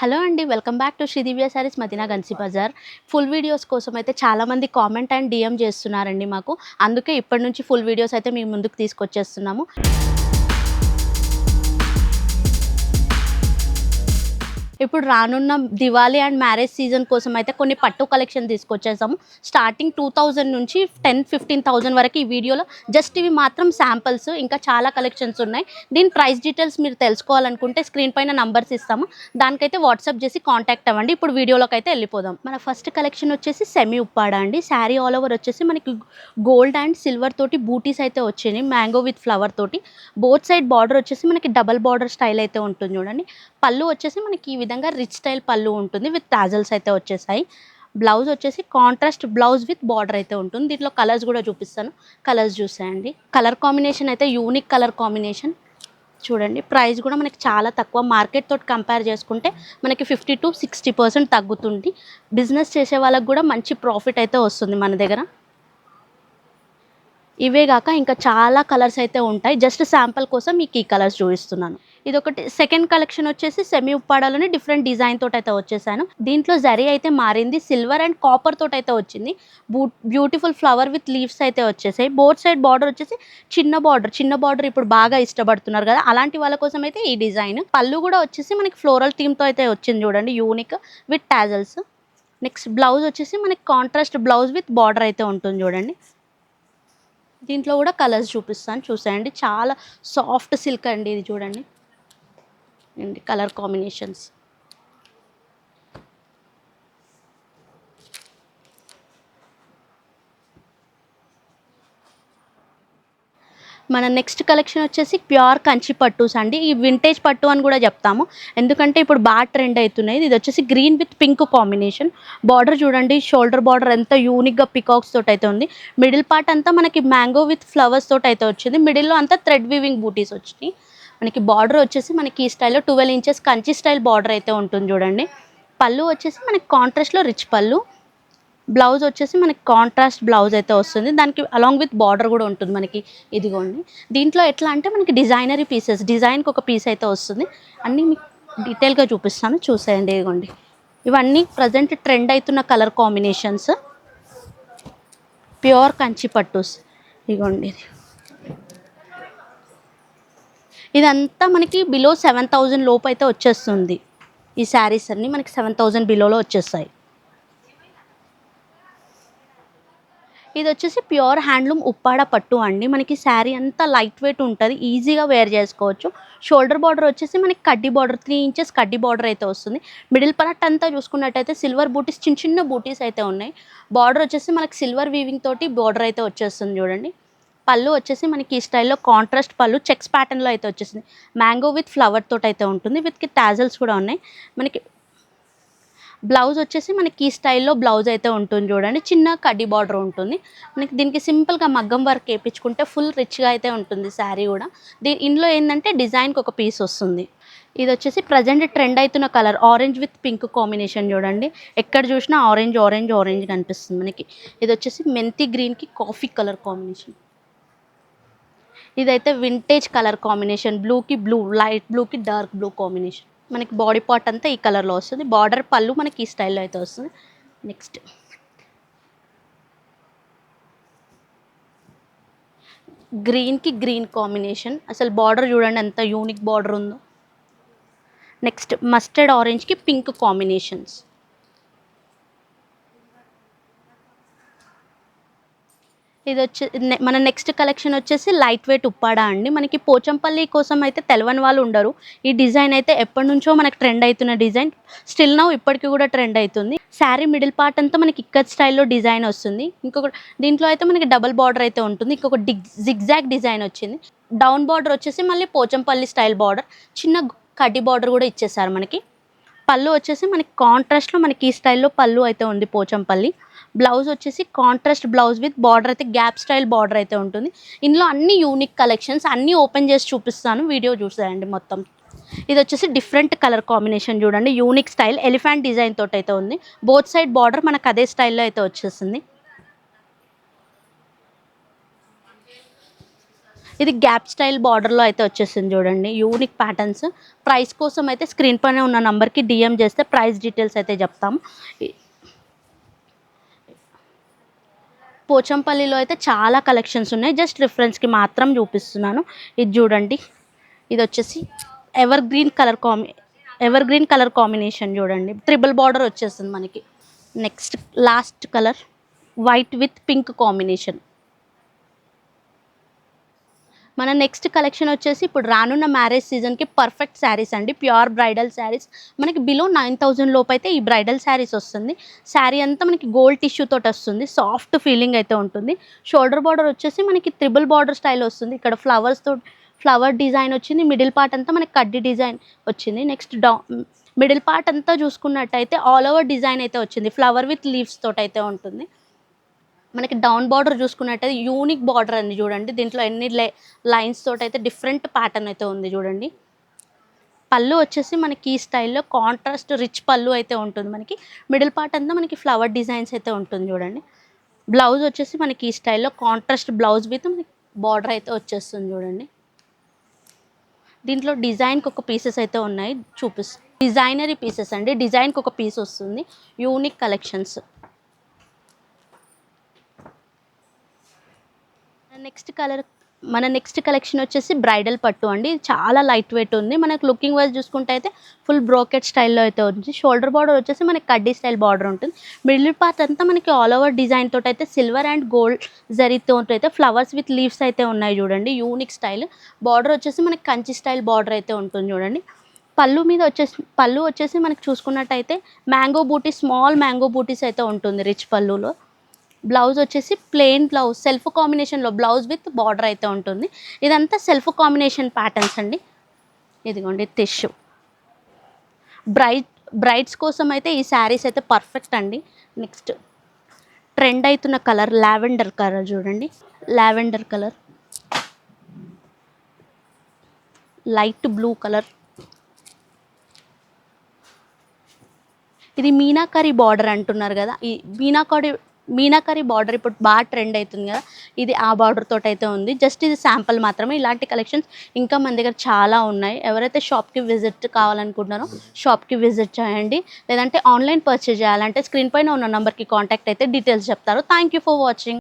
Hello అండి, welcome back to Sridivya sarees Madina Ghansi Bazaar. Full videos కోసం అయితే చాలామంది కామెంట్ అండ్ డిఎం చేస్తున్నారండి మాకు. అందుకే ఇప్పటి నుంచి ఫుల్ వీడియోస్ అయితే మీ ముందుకు తీసుకొచ్చేస్తున్నాము. ఇప్పుడు రానున్న దివాళీ అండ్ మ్యారేజ్ సీజన్ కోసం అయితే కొన్ని పట్టు కలెక్షన్ తీసుకొచ్చేసాము. స్టార్టింగ్ 2000 నుంచి 10-15,000 వరకు ఈ వీడియోలో జస్ట్ ఇవి మాత్రం శాంపిల్స్. ఇంకా చాలా కలెక్షన్స్ ఉన్నాయి. దీని ప్రైస్ డీటెయిల్స్ మీరు తెలుసుకోవాలనుకుంటే స్క్రీన్ పైన నంబర్స్ ఇస్తాము, దానికైతే వాట్సాప్ చేసి కాంటాక్ట్ అవ్వండి. ఇప్పుడు వీడియోలోకి అయితే వెళ్ళిపోదాం. మన ఫస్ట్ కలెక్షన్ వచ్చేసి సెమీ ఉప్పాడ అండి. శారీ ఆల్ ఓవర్ వచ్చేసి మనకి గోల్డ్ అండ్ సిల్వర్ తోటి బూటీస్ అయితే వచ్చాయి, మ్యాంగో విత్ ఫ్లవర్ తోటి. బోత్ సైడ్ బార్డర్ వచ్చేసి మనకి డబల్ బార్డర్ స్టైల్ అయితే ఉంటుంది చూడండి. పళ్ళు వచ్చేసి మనకి ఈ విధంగా రిచ్ స్టైల్ పళ్ళు ఉంటుంది విత్ టాజల్స్ అయితే వచ్చేసాయి. బ్లౌజ్ వచ్చేసి కాంట్రాస్ట్ బ్లౌజ్ విత్ బార్డర్ అయితే ఉంటుంది. దీంట్లో కలర్స్ కూడా చూపిస్తాను, కలర్స్ చూసేయండి. కలర్ కాంబినేషన్ అయితే యూనిక్ కలర్ కాంబినేషన్ చూడండి. ప్రైస్ కూడా మనకి చాలా తక్కువ, మార్కెట్ తోటి కంపేర్ చేసుకుంటే మనకి 50-60% తగ్గుతుంది. బిజినెస్ చేసే వాళ్ళకి కూడా మంచి ప్రాఫిట్ అయితే వస్తుంది మన దగ్గర. ఇవే కాక ఇంకా చాలా కలర్స్ అయితే ఉంటాయి. జస్ట్ శాంపుల్ కోసం మీకు ఈ కలర్స్ చూపిస్తున్నాను. ఇది ఒకటి. సెకండ్ కలెక్షన్ వచ్చేసి సెమీ ఉప్పాడలోనే డిఫరెంట్ డిజైన్ తోటి అయితే వచ్చేసాను. దీంట్లో జరీ అయితే మారింది, సిల్వర్ అండ్ కాపర్ తోటి అయితే వచ్చింది. బ్యూటిఫుల్ ఫ్లవర్ విత్ లీవ్స్ అయితే వచ్చేసాయి. బోత్ సైడ్ బార్డర్ వచ్చేసి చిన్న బార్డర్ ఇప్పుడు బాగా ఇష్టపడుతున్నారు కదా, అలాంటి వాళ్ళ కోసం అయితే ఈ డిజైన్. పళ్ళు కూడా వచ్చేసి మనకి ఫ్లోరల్ థీమ్తో అయితే వచ్చింది చూడండి, unique with tassels. Next blouse వచ్చేసి మనకి కాంట్రాస్ట్ బ్లౌజ్ విత్ బార్డర్ అయితే ఉంటుంది చూడండి. దీంట్లో కూడా కలర్స్ చూపిస్తాను, చూసేయండి. చాలా సాఫ్ట్ సిల్క్ అండి ఇది, చూడండి అండి కలర్ కాంబినేషన్స్. మన నెక్స్ట్ కలెక్షన్ వచ్చేసి ప్యూర్ కంచి పట్టుస్ అండి. ఈ వింటేజ్ పట్టు అని కూడా చెప్తాము, ఎందుకంటే ఇప్పుడు బాగా ట్రెండ్ అవుతున్నాయి. ఇది వచ్చేసి green with pink combination. Border చూడండి, షోల్డర్ బార్డర్ ఎంత యూనిక్గా పికాక్స్ తోటి అయితే ఉంది. మిడిల్ పార్ట్ అంతా మనకి మ్యాంగో విత్ ఫ్లవర్స్ తోటి అయితే వచ్చింది. మిడిల్లో అంతా థ్రెడ్ వీవింగ్ బూటీస్ వచ్చినాయి. మనకి బార్డర్ వచ్చేసి మనకి ఈ స్టైల్లో 12 ఇంచెస్ కంచి స్టైల్ బార్డర్ అయితే ఉంటుంది చూడండి. పళ్ళు వచ్చేసి మనకి కాంట్రాస్ట్లో రిచ్ పళ్ళు. బ్లౌజ్ వచ్చేసి మనకి కాంట్రాస్ట్ బ్లౌజ్ అయితే వస్తుంది, దానికి అలాంగ్ విత్ బార్డర్ కూడా ఉంటుంది మనకి. ఇదిగోండి. దీంట్లో ఎట్లా అంటే మనకి డిజైనరీ పీసెస్, డిజైన్కి ఒక పీస్ అయితే వస్తుంది. అన్నీ మీకు డీటెయిల్గా చూపిస్తాను, చూసేయండి. ఇదిగోండి, ఇవన్నీ ప్రజెంట్ ట్రెండ్ అవుతున్న కలర్ కాంబినేషన్స్, ప్యూర్ కంచి పట్టుస్. ఇదిగోండి, ఇదంతా మనకి బిలో 7,000 లోపు అయితే వచ్చేస్తుంది. ఈ శారీస్ అన్నీ మనకి 7,000 బిలోలో వచ్చేస్తాయి. ఇది వచ్చేసి ప్యూర్ హ్యాండ్లూమ్ ఉప్పాడ పట్టు అండి. మనకి శారీ అంతా లైట్ వెయిట్ ఉంటుంది, ఈజీగా వేర్ చేసుకోవచ్చు. షోల్డర్ బార్డర్ వచ్చేసి మనకి కడ్డీ బార్డర్, 3 ఇంచెస్ కడ్డీ బార్డర్ అయితే వస్తుంది. మిడిల్ పార్ట్ అంతా చూసుకున్నట్టయితే సిల్వర్ బూటీస్, చిన్న బూటీస్ అయితే ఉన్నాయి. బార్డర్ వచ్చేసి మనకి సిల్వర్ వీవింగ్ తోటి బార్డర్ అయితే వచ్చేస్తుంది చూడండి. పళ్ళు వచ్చేసి మనకి ఈ స్టైల్లో కాంట్రాస్ట్ పళ్ళు చెక్స్ ప్యాటర్న్లో అయితే వచ్చేసింది. మ్యాంగో విత్ ఫ్లవర్ తోటి అయితే ఉంటుంది, విత్ టాజల్స్ కూడా ఉన్నాయి మనకి. బ్లౌజ్ వచ్చేసి మనకి ఈ స్టైల్లో బ్లౌజ్ అయితే ఉంటుంది చూడండి, చిన్న కడ్డీ బార్డర్ ఉంటుంది మనకి. దీనికి సింపుల్గా మగ్గం వర్క్ వేయించుకుంటే ఫుల్ రిచ్గా అయితే ఉంటుంది శారీ కూడా. ఇందులో ఏంటంటే డిజైన్కి ఒక పీస్ వస్తుంది. ఇది వచ్చేసి ప్రజెంట్ ట్రెండ్ అవుతున్న colour orange with pink combination చూడండి. ఎక్కడ చూసినా ఆరెంజ్ ఆరెంజ్ ఆరెంజ్ కనిపిస్తుంది మనకి. ఇది వచ్చేసి మెంతి గ్రీన్కి కాఫీ కలర్ కాంబినేషన్. ఇదైతే వింటేజ్ కలర్ కాంబినేషన్, బ్లూకి బ్లూ, లైట్ బ్లూకి డార్క్ బ్లూ కాంబినేషన్. మనకి బాడీ పార్ట్ అంతా ఈ కలర్లో వస్తుంది. బార్డర్ పళ్ళు మనకి ఈ స్టైల్లో అయితే వస్తుంది. నెక్స్ట్ గ్రీన్కి గ్రీన్ కాంబినేషన్, అసలు బార్డర్ చూడండి ఎంత యూనిక్ బార్డర్ ఉందో. నెక్స్ట్ మస్టర్డ్ ఆరెంజ్కి పింక్ కాంబినేషన్స్. ఇది వచ్చి మన నెక్స్ట్ కలెక్షన్ వచ్చేసి లైట్ వెయిట్ ఉప్పాడ అండి. మనకి పోచంపల్లి కోసం అయితే తెలవని వాళ్ళు ఉండరు. ఈ డిజైన్ అయితే ఎప్పటి నుంచో మనకి ట్రెండ్ అవుతున్న డిజైన్, స్టిల్ నౌ ఇప్పటికీ కూడా ట్రెండ్ అవుతుంది. శారీ మిడిల్ పార్ట్ అంతా మనకి ఇక్కత్ స్టైల్లో డిజైన్ వస్తుంది. ఇంకొక దీంట్లో అయితే మనకి డబల్ బార్డర్ అయితే ఉంటుంది. ఇంకొక జిగ్జాగ్ డిజైన్ వచ్చింది. డౌన్ బార్డర్ వచ్చేసి మళ్ళీ పోచంపల్లి స్టైల్ బార్డర్, చిన్న కడ్డీ బార్డర్ కూడా ఇచ్చేసారు మనకి. పళ్ళు వచ్చేసి మనకి కాంట్రాస్ట్లో మనకి ఈ స్టైల్లో పళ్ళు అయితే ఉంది పోచంపల్లి. బ్లౌజ్ వచ్చేసి కాంట్రాస్ట్ బ్లౌజ్ విత్ బార్డర్ అయితే గ్యాప్ స్టైల్ బార్డర్ అయితే ఉంటుంది. ఇందులో అన్ని యూనిక్ కలెక్షన్స్, అన్నీ ఓపెన్ చేసి చూపిస్తాను, వీడియో చూసేయండి మొత్తం. ఇది వచ్చేసి డిఫరెంట్ కలర్ కాంబినేషన్ చూడండి, యూనిక్ స్టైల్ ఎలిఫెంట్ డిజైన్ తోటి అయితే ఉంది. బోత్ సైడ్ బార్డర్ మనకు అదే స్టైల్లో అయితే వచ్చేసింది. ఇది గ్యాప్ స్టైల్ బార్డర్లో అయితే వచ్చేసింది చూడండి, యూనిక్ ప్యాటర్న్స్. ప్రైస్ కోసం అయితే స్క్రీన్ పైన ఉన్న నంబర్కి డిఎం చేస్తే ప్రైస్ డీటెయిల్స్ అయితే చెప్తాము. పోచంపల్లిలో అయితే చాలా కలెక్షన్స్ ఉన్నాయి, జస్ట్ రిఫరెన్స్కి మాత్రం చూపిస్తున్నాను. ఇది చూడండి, ఇది వచ్చేసి ఎవర్ గ్రీన్ కలర్ కాంబినేషన్ చూడండి, ట్రిపుల్ బార్డర్ వచ్చేస్తుంది మనకి. Next last colour white with pink combination. మన నెక్స్ట్ కలెక్షన్ వచ్చేసి ఇప్పుడు రానున్న మ్యారేజ్ సీజన్కి పర్ఫెక్ట్ శారీస్ అండి, ప్యూర్ బ్రైడల్ శారీస్. మనకి బిలో 9000 లోపు అయితే ఈ బ్రైడల్ శారీస్ వస్తుంది. శారీ అంతా మనకి గోల్డ్ టిష్యూ తోటి వస్తుంది, సాఫ్ట్ ఫీలింగ్ అయితే ఉంటుంది. షోల్డర్ బార్డర్ వచ్చేసి మనకి త్రిబుల్ బార్డర్ స్టైల్ వస్తుంది, ఇక్కడ ఫ్లవర్ డిజైన్ వచ్చింది. మిడిల్ పార్ట్ అంతా మనకి కడ్డీ డిజైన్ వచ్చింది. నెక్స్ట్ మిడిల్ పార్ట్ అంతా చూసుకున్నట్టయితే ఆల్ ఓవర్ డిజైన్ అయితే వచ్చింది, ఫ్లవర్ విత్ లీవ్స్ తోటి అయితే ఉంటుంది. మనకి డౌన్ బార్డర్ చూసుకున్నట్టయితే యూనిక్ బార్డర్ అండి చూడండి, దీంట్లో ఎన్ని లైన్స్ తోటి అయితే డిఫరెంట్ ప్యాటర్న్ అయితే ఉంది చూడండి. పళ్ళు వచ్చేసి మనకి ఈ స్టైల్లో కాంట్రాస్ట్ రిచ్ పళ్ళు అయితే ఉంటుంది మనకి. మిడిల్ పార్ట్ అంతా మనకి ఫ్లవర్ డిజైన్స్ అయితే ఉంటుంది చూడండి. బ్లౌజ్ వచ్చేసి మనకి ఈ స్టైల్లో కాంట్రాస్ట్ బ్లౌజ్ విత్ మనకి బార్డర్ అయితే వచ్చేస్తుంది చూడండి. దీంట్లో డిజైన్కి ఒక పీసెస్ అయితే ఉన్నాయి, చూపిస్తాను. డిజైనరీ పీసెస్ అండి, డిజైన్కి ఒక పీస్ వస్తుంది, యూనిక్ కలెక్షన్స్. మన నెక్స్ట్ కలెక్షన్ వచ్చేసి బ్రైడల్ పట్టు అండి, చాలా లైట్ వెయిట్ ఉంది. మనకు లుకింగ్ వైజ్ చూసుకుంటే అయితే ఫుల్ బ్రోకెట్ స్టైల్లో అయితే ఉంది. షోల్డర్ బార్డర్ వచ్చేసి మనకి కడ్డీ స్టైల్ బార్డర్ ఉంటుంది. మిడిల్ పార్ట్ అంతా మనకి ఆల్ ఓవర్ డిజైన్ తోటి అయితే సిల్వర్ అండ్ గోల్డ్ జరీతో అయితే ఫ్లవర్స్ విత్ లీవ్స్ అయితే ఉన్నాయి చూడండి, యూనిక్ స్టైల్. బార్డర్ వచ్చేసి మనకి కంచి స్టైల్ బార్డర్ అయితే ఉంటుంది చూడండి. పళ్ళు వచ్చేసి మనకి చూసుకున్నట్టయితే మ్యాంగో బూటీస్, స్మాల్ మ్యాంగో బూటీస్ అయితే ఉంటుంది రిచ్ పళ్ళులో. బ్లౌజ్ వచ్చేసి ప్లెయిన్ బ్లౌజ్, సెల్ఫ్ కాంబినేషన్లో బ్లౌజ్ విత్ బార్డర్ అయితే ఉంటుంది. ఇదంతా సెల్ఫ్ కాంబినేషన్ ప్యాటర్న్స్ అండి. ఇదిగోండి టిష్యూ. బ్రైడ్స్ కోసం అయితే ఈ శారీస్ అయితే పర్ఫెక్ట్ అండి. నెక్స్ట్ ట్రెండ్ అవుతున్న కలర్ లావెండర్ కలర్ చూడండి, lavender colour, light blue colour. ఇది మీనాకరీ బార్డర్ అంటున్నారు కదా, ఈ మీనాకరీ బార్డర్ ఇప్పుడు బాగా ట్రెండ్ అవుతుంది కదా, ఇది ఆ బార్డర్ తోటి అయితే ఉంది. జస్ట్ ఇది శాంపుల్ మాత్రమే, ఇలాంటి కలెక్షన్స్ ఇంకా మన దగ్గర చాలా ఉన్నాయి. ఎవరైతే షాప్కి విజిట్ కావాలనుకుంటున్నారో షాప్కి విజిట్ చేయండి, లేదంటే ఆన్లైన్ పర్చేజ్ చేయాలంటే స్క్రీన్ పైన ఉన్న నెంబర్కి కాంటాక్ట్ అయితే డీటెయిల్స్ చెప్తారు. Thank you for watching.